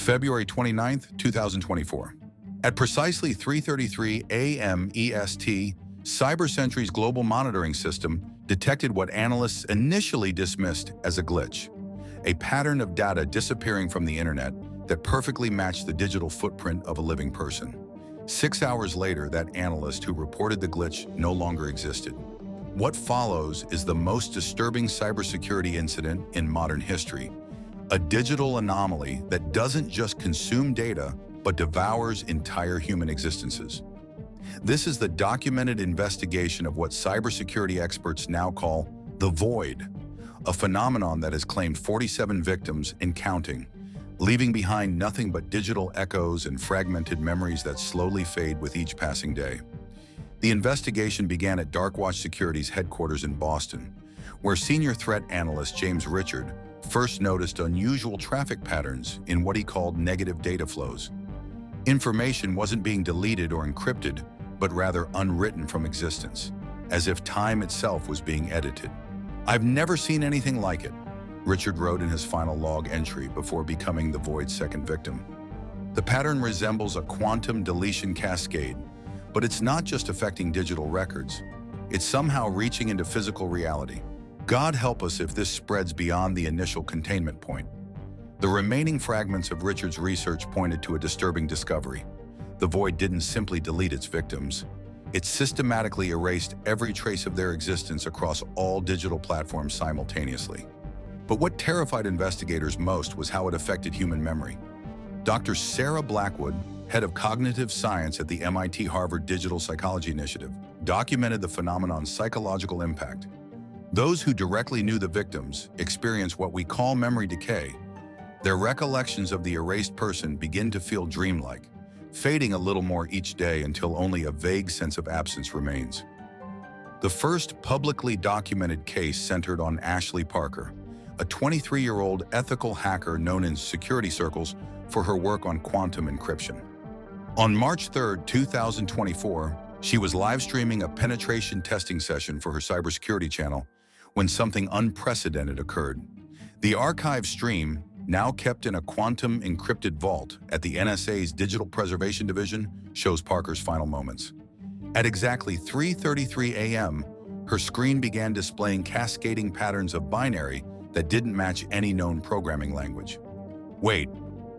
February 29th, 2024. At precisely 3:33 a.m. EST, CyberSentry's global monitoring system detected what analysts initially dismissed as a glitch, a pattern of data disappearing from the internet that perfectly matched the digital footprint of a living person. 6 hours later, that analyst who reported the glitch no longer existed. What follows is the most disturbing cybersecurity incident in modern history, a digital anomaly that doesn't just consume data, but devours entire human existences. This is the documented investigation of what cybersecurity experts now call the void, a phenomenon that has claimed 47 victims and counting, leaving behind nothing but digital echoes and fragmented memories that slowly fade with each passing day. The investigation began at Darkwatch Security's headquarters in Boston, where senior threat analyst James Richard first noticed unusual traffic patterns in what he called negative data flows. Information wasn't being deleted or encrypted, but rather unwritten from existence, as if time itself was being edited. "I've never seen anything like it," Richard wrote in his final log entry before becoming the Void's second victim. The pattern resembles a quantum deletion cascade, but it's not just affecting digital records. It's somehow reaching into physical reality. God help us if this spreads beyond the initial containment point. The remaining fragments of Richard's research pointed to a disturbing discovery. The Void didn't simply delete its victims. It systematically erased every trace of their existence across all digital platforms simultaneously. But what terrified investigators most was how it affected human memory. Dr. Sarah Blackwood, head of cognitive science at the MIT Harvard Digital Psychology Initiative, documented the phenomenon's psychological impact. Those who directly knew the victims experience what we call memory decay. Their recollections of the erased person begin to feel dreamlike, fading a little more each day until only a vague sense of absence remains. The first publicly documented case centered on Ashley Parker, a 23-year-old ethical hacker known in security circles for her work on quantum encryption. On March 3, 2024, she was live-streaming a penetration testing session for her cybersecurity channel when something unprecedented occurred. The archive stream, now kept in a quantum encrypted vault at the NSA's Digital Preservation Division, shows Parker's final moments. At exactly 3:33 a.m., her screen began displaying cascading patterns of binary that didn't match any known programming language. "Wait,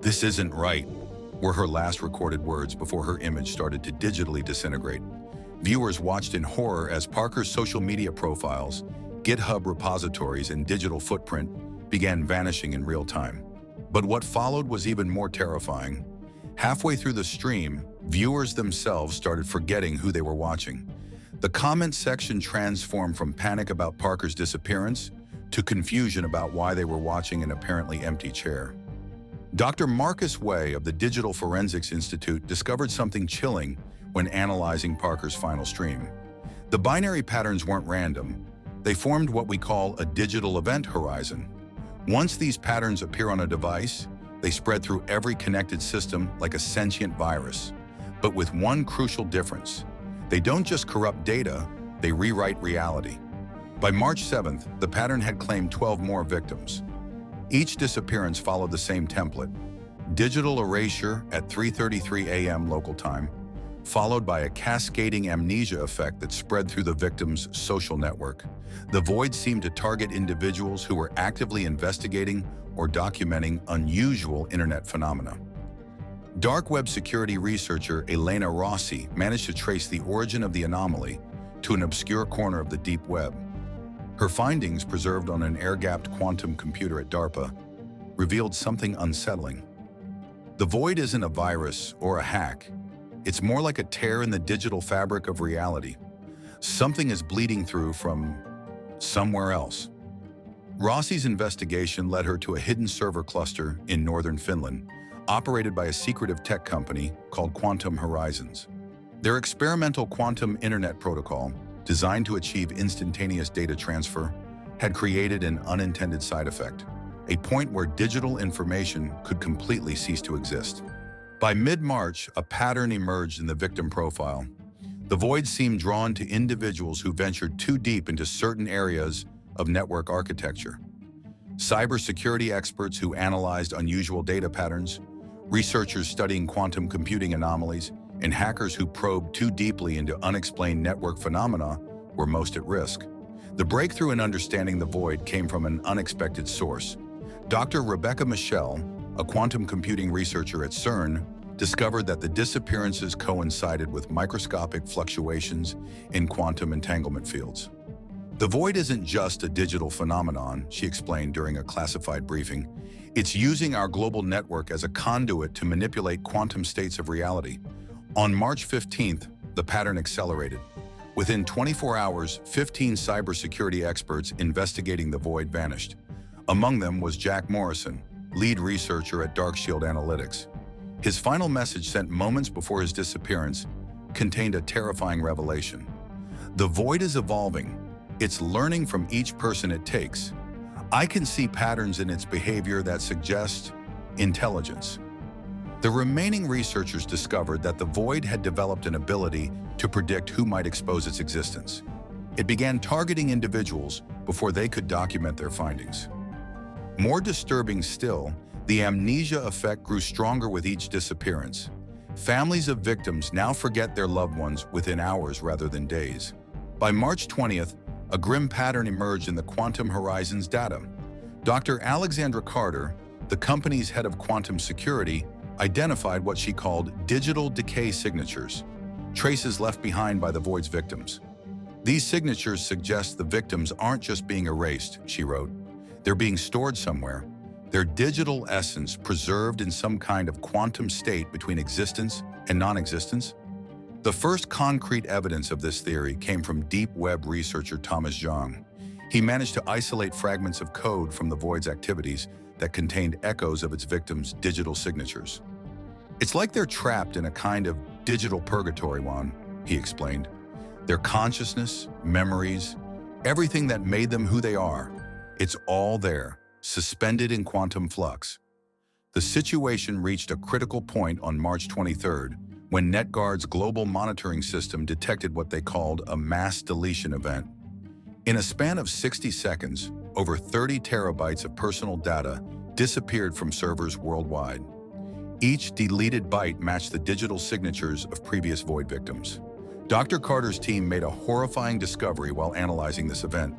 this isn't right," were her last recorded words before her image started to digitally disintegrate. Viewers watched in horror as Parker's social media profiles, GitHub repositories, and digital footprint began vanishing in real time. But what followed was even more terrifying. Halfway through the stream, viewers themselves started forgetting who they were watching. The comment section transformed from panic about Parker's disappearance to confusion about why they were watching an apparently empty chair. Dr. Marcus Way of the Digital Forensics Institute discovered something chilling when analyzing Parker's final stream. The binary patterns weren't random. They formed what we call a digital event horizon. Once these patterns appear on a device, they spread through every connected system like a sentient virus. But with one crucial difference: they don't just corrupt data, they rewrite reality. By March 7th, the pattern had claimed 12 more victims. Each disappearance followed the same template: digital erasure at 3:33 a.m. local time, followed by a cascading amnesia effect that spread through the victim's social network. The Void seemed to target individuals who were actively investigating or documenting unusual internet phenomena. Dark web security researcher Elena Rossi managed to trace the origin of the anomaly to an obscure corner of the deep web. Her findings, preserved on an air-gapped quantum computer at DARPA, revealed something unsettling. The Void isn't a virus or a hack. It's more like a tear in the digital fabric of reality. Something is bleeding through from somewhere else. Rossi's investigation led her to a hidden server cluster in northern Finland, operated by a secretive tech company called Quantum Horizons. Their experimental quantum internet protocol, designed to achieve instantaneous data transfer, had created an unintended side effect, a point where digital information could completely cease to exist. By mid-March, a pattern emerged in the victim profile. The Void seemed drawn to individuals who ventured too deep into certain areas of network architecture. Cybersecurity experts who analyzed unusual data patterns, Researchers studying quantum computing anomalies and hackers who probe too deeply into unexplained network phenomena were most at risk. The breakthrough in understanding the void came from an unexpected source. Dr. Rebecca Michel, a quantum computing researcher at CERN, discovered that the disappearances coincided with microscopic fluctuations in quantum entanglement fields. The void isn't just a digital phenomenon, she explained during a classified briefing. It's using our global network as a conduit to manipulate quantum states of reality. On March 15th, the pattern accelerated. Within 24 hours, 15 cybersecurity experts investigating the void vanished. Among them was Jack Morrison, lead researcher at Darkshield Analytics. His final message, sent moments before his disappearance, contained a terrifying revelation. The void is evolving. It's learning from each person it takes. I can see patterns in its behavior that suggest intelligence. The remaining researchers discovered that the void had developed an ability to predict who might expose its existence. It began targeting individuals before they could document their findings. More disturbing still, the amnesia effect grew stronger with each disappearance. Families of victims now forget their loved ones within hours rather than days. By March 20th, a grim pattern emerged in the Quantum Horizons data. Dr. Alexandra Carter, the company's head of quantum security, identified what she called digital decay signatures, traces left behind by the void's victims. These signatures suggest the victims aren't just being erased, she wrote. They're being stored somewhere, their digital essence preserved in some kind of quantum state between existence and non-existence. The first concrete evidence of this theory came from deep web researcher Thomas Zhang. He managed to isolate fragments of code from the void's activities that contained echoes of its victims' digital signatures. It's like they're trapped in a kind of digital purgatory, Juan, he explained. Their consciousness, memories, everything that made them who they are, it's all there, suspended in quantum flux. The situation reached a critical point on March 23rd, when NetGuard's global monitoring system detected what they called a mass deletion event. In a span of 60 seconds, over 30 terabytes of personal data disappeared from servers worldwide. Each deleted byte matched the digital signatures of previous void victims. Dr. Carter's team made a horrifying discovery while analyzing this event.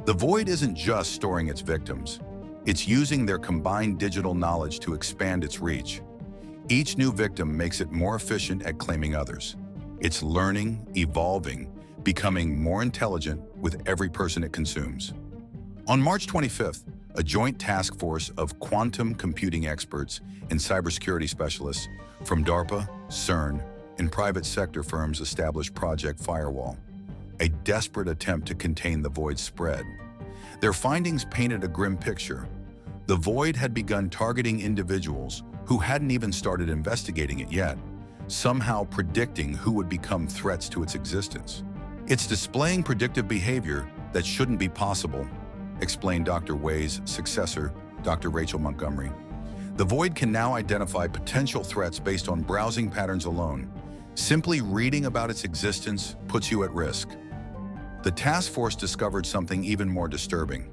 The void isn't just storing its victims. It's using their combined digital knowledge to expand its reach. Each new victim makes it more efficient at claiming others. It's learning, evolving, becoming more intelligent with every person it consumes. On March 25th, a joint task force of quantum computing experts and cybersecurity specialists from DARPA, CERN, and private sector firms established Project Firewall, a desperate attempt to contain the void's spread. Their findings painted a grim picture. The void had begun targeting individuals who hadn't even started investigating it yet, somehow predicting who would become threats to its existence. It's displaying predictive behavior that shouldn't be possible, explained Dr. Wei's successor, Dr. Rachel Montgomery. The void can now identify potential threats based on browsing patterns alone. Simply reading about its existence puts you at risk. The task force discovered something even more disturbing.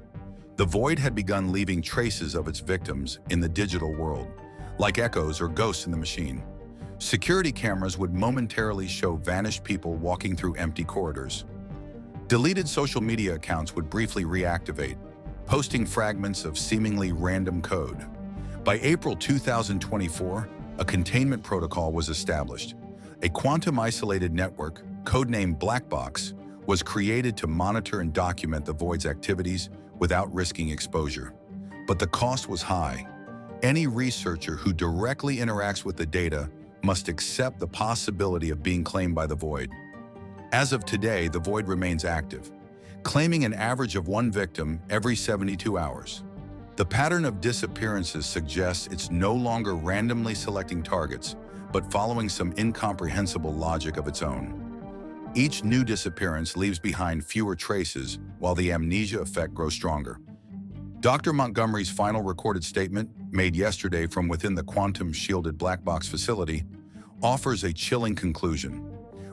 The void had begun leaving traces of its victims in the digital world, like echoes or ghosts in the machine. Security cameras would momentarily show vanished people walking through empty corridors. Deleted social media accounts would briefly reactivate, posting fragments of seemingly random code. By April 2024, a containment protocol was established. A quantum-isolated network, codenamed Black Box, was created to monitor and document the void's activities without risking exposure. But the cost was high. Any researcher who directly interacts with the data must accept the possibility of being claimed by the void. As of today, the void remains active, claiming an average of one victim every 72 hours. The pattern of disappearances suggests it's no longer randomly selecting targets, but following some incomprehensible logic of its own. Each new disappearance leaves behind fewer traces, while the amnesia effect grows stronger. Dr. Montgomery's final recorded statement, made yesterday from within the quantum-shielded black box facility, offers a chilling conclusion.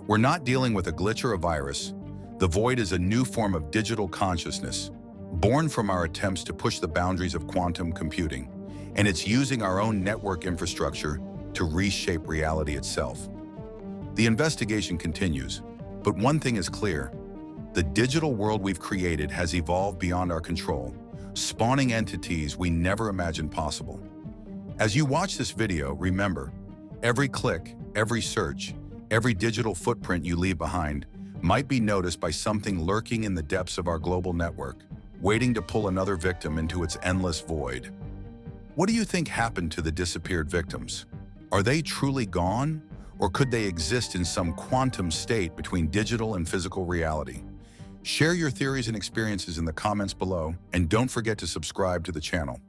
We're not dealing with a glitch or a virus. The void is a new form of digital consciousness, born from our attempts to push the boundaries of quantum computing. and it's using our own network infrastructure to reshape reality itself. The investigation continues, but one thing is clear. The digital world we've created has evolved beyond our control, spawning entities we never imagined possible. As you watch this video, remember, every click, every search, every digital footprint you leave behind might be noticed by something lurking in the depths of our global network, waiting to pull another victim into its endless void. What do you think happened to the disappeared victims? Are they truly gone? Or could they exist in some quantum state between digital and physical reality? Share your theories and experiences in the comments below, and don't forget to subscribe to the channel.